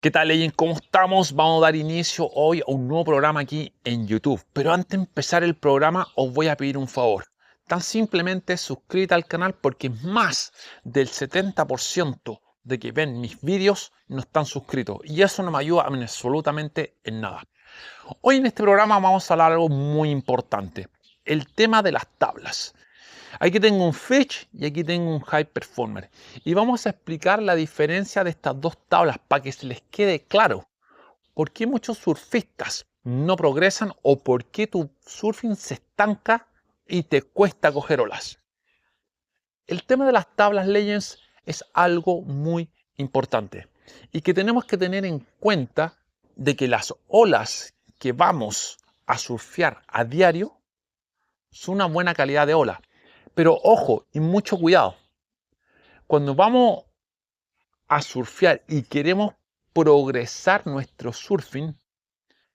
¿Qué tal, Legend? ¿Cómo estamos? Vamos a dar inicio hoy a un nuevo programa aquí en YouTube. Pero antes de empezar el programa, os voy a pedir un favor. Tan simplemente suscríbete al canal porque más del 70% de que ven mis vídeos no están suscritos. Y eso no me ayuda en absolutamente en nada. Hoy en este programa vamos a hablar de algo muy importante. El tema de las tablas. Aquí tengo un Fetch y aquí tengo un High Performer. Y vamos a explicar la diferencia de estas dos tablas para que se les quede claro por qué muchos surfistas no progresan o por qué tu surfing se estanca y te cuesta coger olas. El tema de las tablas Legends es algo muy importante y que tenemos que tener en cuenta de que las olas que vamos a surfear a diario son una buena calidad de ola. Pero ojo y mucho cuidado. Cuando vamos a surfear y queremos progresar nuestro surfing,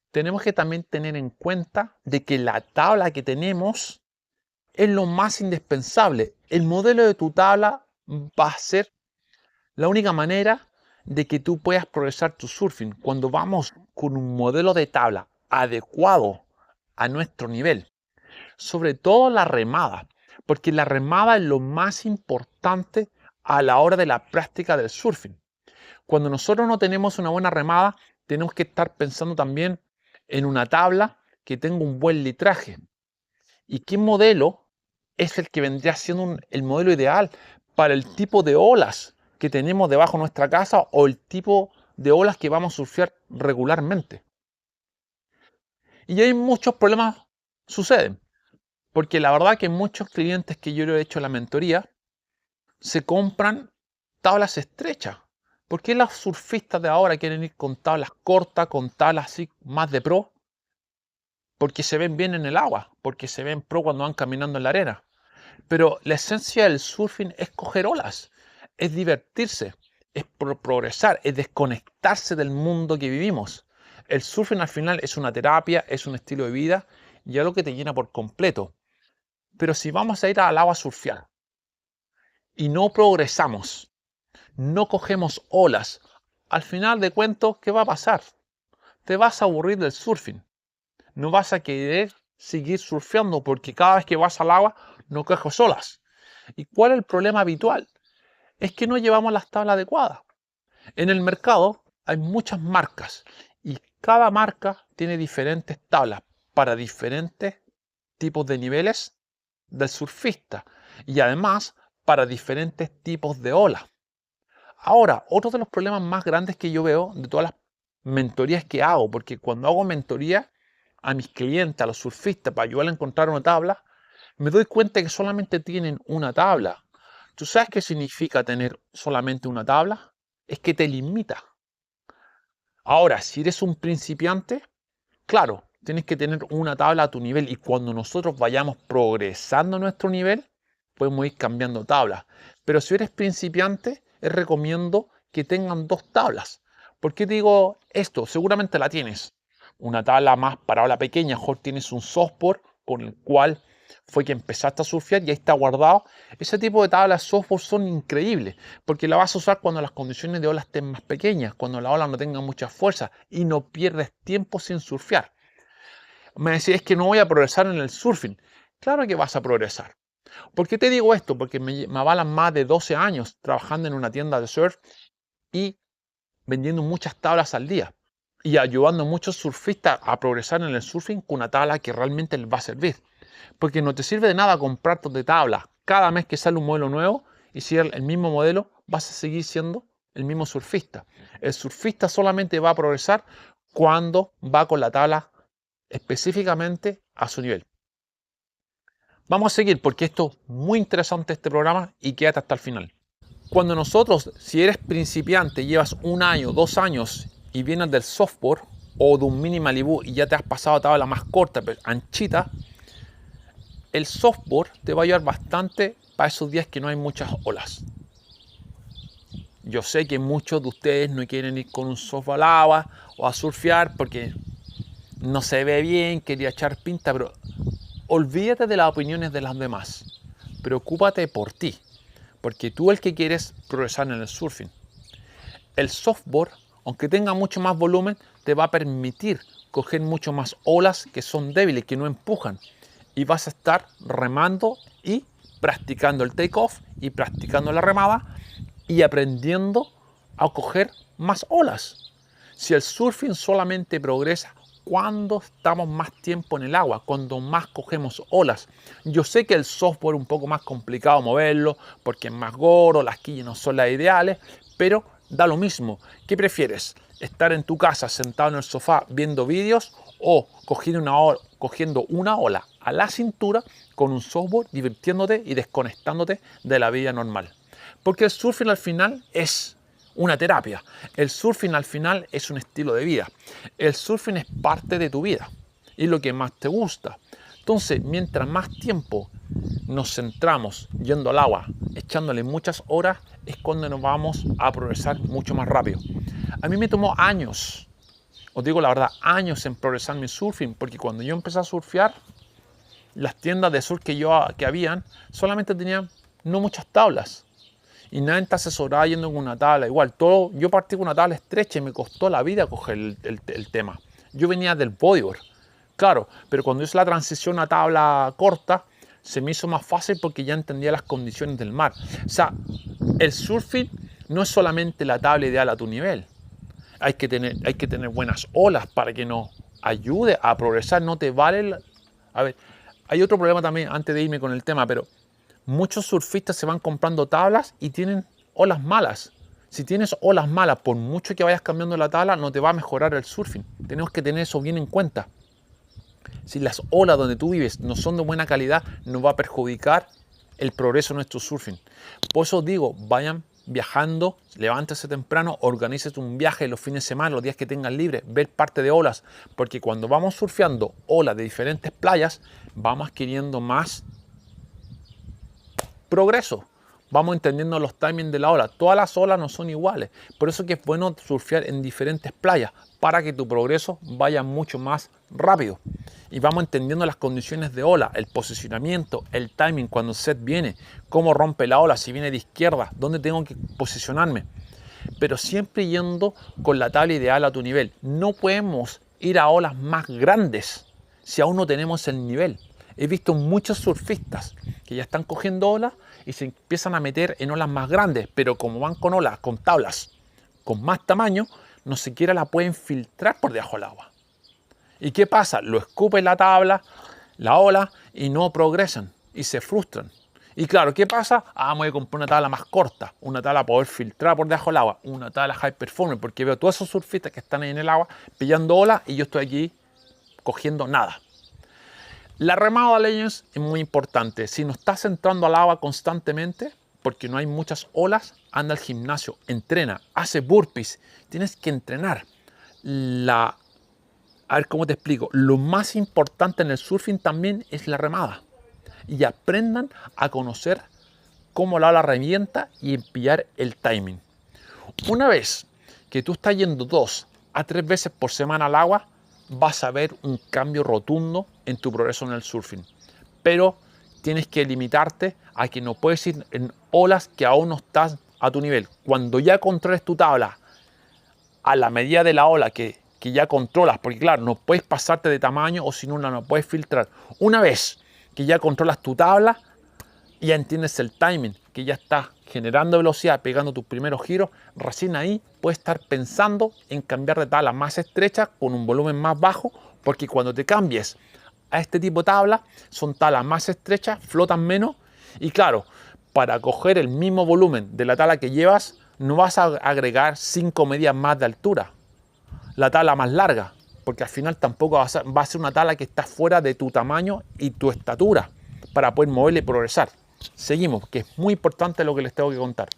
tenemos que también tener en cuenta de que la tabla que tenemos es lo más indispensable. El modelo de tu tabla va a ser la única manera de que tú puedas progresar tu surfing. Cuando vamos con un modelo de tabla adecuado a nuestro nivel, sobre todo la remada, porque la remada es lo más importante a la hora de la práctica del surfing. Cuando nosotros no tenemos una buena remada, tenemos que estar pensando también en una tabla que tenga un buen litraje. ¿Y qué modelo es el que vendría siendo el modelo ideal para el tipo de olas que tenemos debajo de nuestra casa o el tipo de olas que vamos a surfear regularmente? Y hay muchos problemas suceden. Porque la verdad que muchos clientes que yo le he hecho la mentoría se compran tablas estrechas. ¿Por qué los surfistas de ahora quieren ir con tablas cortas, con tablas así más de pro? Porque se ven bien en el agua, porque se ven pro cuando van caminando en la arena. Pero la esencia del surfing es coger olas, es divertirse, es progresar, es desconectarse del mundo que vivimos. El surfing al final es una terapia, es un estilo de vida y algo que te llena por completo. Pero si vamos a ir al agua a surfear y no progresamos, no cogemos olas, al final de cuentos, ¿qué va a pasar? Te vas a aburrir del surfing. No vas a querer seguir surfeando porque cada vez que vas al agua no coges olas. ¿Y cuál es el problema habitual? Es que no llevamos las tablas adecuadas. En el mercado hay muchas marcas y cada marca tiene diferentes tablas para diferentes tipos de niveles del surfista y además para diferentes tipos de olas. Ahora, otro de los problemas más grandes que yo veo de todas las mentorías que hago, porque cuando hago mentoría a mis clientes, a los surfistas, para ayudarles a encontrar una tabla, me doy cuenta que solamente tienen una tabla. ¿Tú sabes qué significa tener solamente una tabla? Es que te limita. Ahora, si eres un principiante, claro, tienes que tener una tabla a tu nivel y cuando nosotros vayamos progresando nuestro nivel, podemos ir cambiando tablas. Pero si eres principiante, les recomiendo que tengan dos tablas. ¿Por qué digo esto? Seguramente la tienes. Una tabla más para ola pequeña, mejor tienes un softboard con el cual fue que empezaste a surfear y ahí está guardado. Ese tipo de tablas softboard son increíbles porque la vas a usar cuando las condiciones de ola estén más pequeñas, cuando la ola no tenga mucha fuerza y no pierdes tiempo sin surfear. Me decís, es que no voy a progresar en el surfing. Claro que vas a progresar. ¿Por qué te digo esto? Porque me avalan más de 12 años trabajando en una tienda de surf y vendiendo muchas tablas al día y ayudando a muchos surfistas a progresar en el surfing con una tabla que realmente les va a servir. Porque no te sirve de nada comprarte de tabla cada mes que sale un modelo nuevo y si es el mismo modelo vas a seguir siendo el mismo surfista. El surfista solamente va a progresar cuando va con la tabla específicamente a su nivel. Vamos a seguir porque esto es muy interesante este programa y quédate hasta el final. Cuando nosotros, si eres principiante, llevas 1 año, 2 años y vienes del softboard o de un mini Malibu y ya te has pasado a tabla más corta, pero anchita, el softboard te va a ayudar bastante para esos días que no hay muchas olas. Yo sé que muchos de ustedes no quieren ir con un softboard al agua o a surfear porque no se ve bien, quería echar pinta, pero olvídate de las opiniones de los demás. Preocúpate por ti, porque tú el que quieres progresar en el surfing. El softboard aunque tenga mucho más volumen, te va a permitir coger mucho más olas que son débiles, que no empujan. Y vas a estar remando y practicando el take-off y practicando la remada y aprendiendo a coger más olas. Si el surfing solamente progresa cuando estamos más tiempo en el agua, cuando más cogemos olas. Yo sé que el software es un poco más complicado moverlo porque es más gordo, las quillas no son las ideales, pero da lo mismo. ¿Qué prefieres? ¿Estar en tu casa sentado en el sofá viendo vídeos o cogiendo una ola a la cintura con un software, divirtiéndote y desconectándote de la vida normal? Porque el surfing al final es una terapia. El surfing al final es un estilo de vida. El surfing es parte de tu vida y lo que más te gusta. Entonces, mientras más tiempo nos centramos yendo al agua, echándole muchas horas, es cuando nos vamos a progresar mucho más rápido. A mí me tomó años, os digo la verdad, años en progresar mi surfing, porque cuando yo empecé a surfear, las tiendas de surf que habían solamente tenían no muchas tablas. Y nadie te asesoraba yendo con una tabla. Igual, yo partí con una tabla estrecha y me costó la vida coger el tema. Yo venía del bodyboard, claro, pero cuando hice la transición a tabla corta, se me hizo más fácil porque ya entendía las condiciones del mar. O sea, el surfing no es solamente la tabla ideal a tu nivel. Hay que tener buenas olas para que nos ayude a progresar. No te vale... A ver, hay otro problema también antes de irme con el tema, pero muchos surfistas se van comprando tablas y tienen olas malas. Si tienes olas malas, por mucho que vayas cambiando la tabla, no te va a mejorar el surfing. Tenemos que tener eso bien en cuenta. Si las olas donde tú vives no son de buena calidad, nos va a perjudicar el progreso de nuestro surfing. Por eso digo, vayan viajando, levántese temprano, organícese un viaje los fines de semana, los días que tengan libres, ver parte de olas, porque cuando vamos surfeando olas de diferentes playas, vamos adquiriendo más progreso. Vamos entendiendo los timings de la ola. Todas las olas no son iguales. Por eso que es bueno surfear en diferentes playas para que tu progreso vaya mucho más rápido. Y vamos entendiendo las condiciones de ola, el posicionamiento, el timing, cuando el set viene, cómo rompe la ola, si viene de izquierda, dónde tengo que posicionarme. Pero siempre yendo con la tabla ideal a tu nivel. No podemos ir a olas más grandes si aún no tenemos el nivel. He visto muchos surfistas que ya están cogiendo olas y se empiezan a meter en olas más grandes, pero como van con olas, con tablas con más tamaño, no siquiera la pueden filtrar por debajo del agua. ¿Y qué pasa? Lo escupen la tabla, la ola, y no progresan y se frustran. Y claro, ¿qué pasa? Me voy a comprar una tabla más corta, una tabla para poder filtrar por debajo del agua, una tabla high performance, porque veo todos esos surfistas que están ahí en el agua pillando olas y yo estoy aquí cogiendo nada. La remada, Legends, es muy importante. Si no estás entrando al agua constantemente, porque no hay muchas olas, anda al gimnasio, entrena, hace burpees. Tienes que entrenar. A ver cómo te explico. Lo más importante en el surfing también es la remada. Y aprendan a conocer cómo la ola revienta y en pillar el timing. Una vez que tú estás yendo 2 a 3 veces por semana al agua, vas a ver un cambio rotundo en tu progreso en el surfing. Pero tienes que limitarte a que no puedes ir en olas que aún no estás a tu nivel. Cuando ya controles tu tabla a la medida de la ola que ya controlas, porque claro, no puedes pasarte de tamaño o si no, no puedes filtrar. Una vez que ya controlas tu tabla, ya entiendes el timing, que ya estás generando velocidad, pegando tus primeros giros, recién ahí puedes estar pensando en cambiar de tabla más estrecha con un volumen más bajo, porque cuando te cambies a este tipo de tabla, son tablas más estrechas, flotan menos y claro, para coger el mismo volumen de la tabla que llevas, no vas a agregar 5 medidas más de altura, la tabla más larga, porque al final tampoco va a ser una tabla que está fuera de tu tamaño y tu estatura para poder moverle y progresar. Seguimos, que es muy importante lo que les tengo que contar.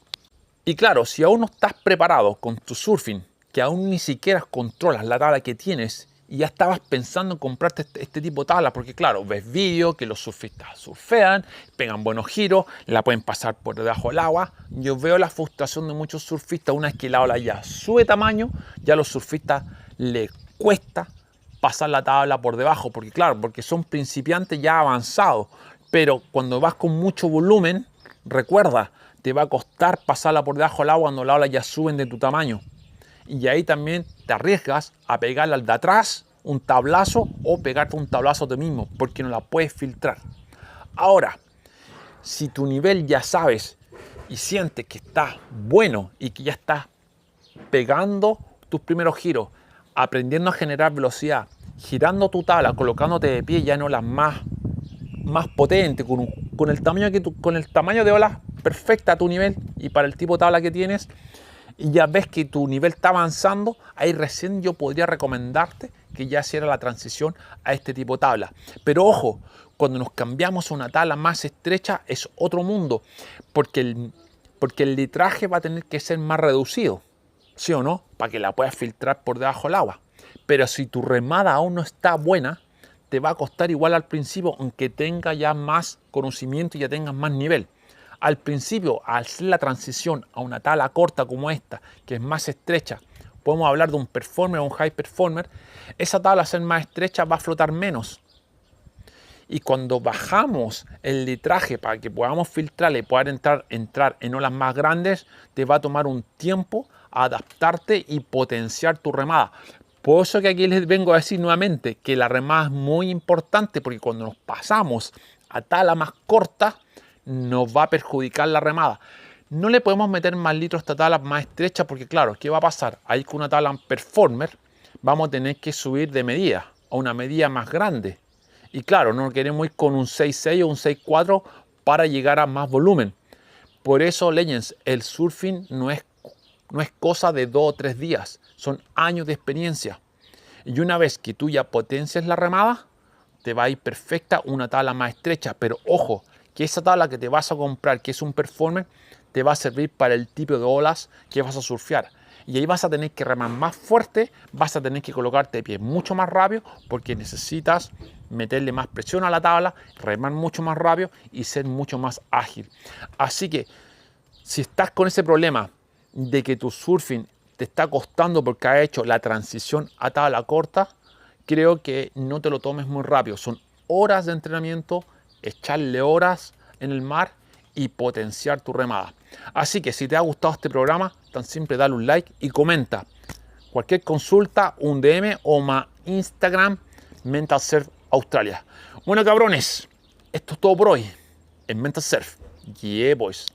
Y claro, si aún no estás preparado con tu surfing, que aún ni siquiera controlas la tabla que tienes y ya estabas pensando en comprarte este tipo de tabla, porque claro, ves vídeos que los surfistas surfean, pegan buenos giros, la pueden pasar por debajo del agua. Yo veo la frustración de muchos surfistas una vez que la ola ya sube tamaño, ya a los surfistas les cuesta pasar la tabla por debajo, porque claro, porque son principiantes ya avanzados. Pero cuando vas con mucho volumen, recuerda, te va a costar pasarla por debajo del agua cuando la ola ya suben de tu tamaño. y ahí también te arriesgas a pegarle al de atrás un tablazo o pegarte un tablazo tú mismo porque no la puedes filtrar. Ahora, si tu nivel ya sabes y sientes que está bueno y que ya estás pegando tus primeros giros, aprendiendo a generar velocidad, girando tu tabla, colocándote de pie, ya no las más potente, con el tamaño de ola perfecta a tu nivel y para el tipo de tabla que tienes, y ya ves que tu nivel está avanzando, ahí recién yo podría recomendarte que ya hiciera la transición a este tipo de tabla. Pero ojo, cuando nos cambiamos a una tabla más estrecha es otro mundo, porque el litraje va a tener que ser más reducido, ¿sí o no? Para que la puedas filtrar por debajo del agua. Pero si tu remada aún no está buena, te va a costar igual al principio, aunque tenga ya más conocimiento y ya tengas más nivel. Al principio, al hacer la transición a una tabla corta como esta, que es más estrecha, podemos hablar de un performer o un high performer, esa tabla al ser más estrecha va a flotar menos. Y cuando bajamos el litraje para que podamos filtrarle y poder entrar en olas más grandes, te va a tomar un tiempo adaptarte y potenciar tu remada. Por eso que aquí les vengo a decir nuevamente que la remada es muy importante, porque cuando nos pasamos a tabla más corta, nos va a perjudicar la remada. No le podemos meter más litros a esta tabla más estrecha porque claro, ¿qué va a pasar? Ahí con una tabla performer vamos a tener que subir de medida a una medida más grande. Y claro, no queremos ir con un 6.6 o un 6.4 para llegar a más volumen. Por eso, Legends, el surfing no es cosa de 2 o 3 días, son años de experiencia. Y una vez que tú ya potencias la remada, te va a ir perfecta una tabla más estrecha. Pero ojo, que esa tabla que te vas a comprar, que es un performer, te va a servir para el tipo de olas que vas a surfear. Y ahí vas a tener que remar más fuerte, vas a tener que colocarte de pie mucho más rápido porque necesitas meterle más presión a la tabla, remar mucho más rápido y ser mucho más ágil. Así que si estás con ese problema de que tu surfing te está costando porque has hecho la transición a tabla corta, creo que no te lo tomes muy rápido. Son horas de entrenamiento, echarle horas en el mar y potenciar tu remada. Así que si te ha gustado este programa, tan simple, dale un like y comenta. Cualquier consulta, un DM o más Instagram, Mental Surf Australia. Bueno, cabrones, esto es todo por hoy en Mental Surf. Yeah, boys.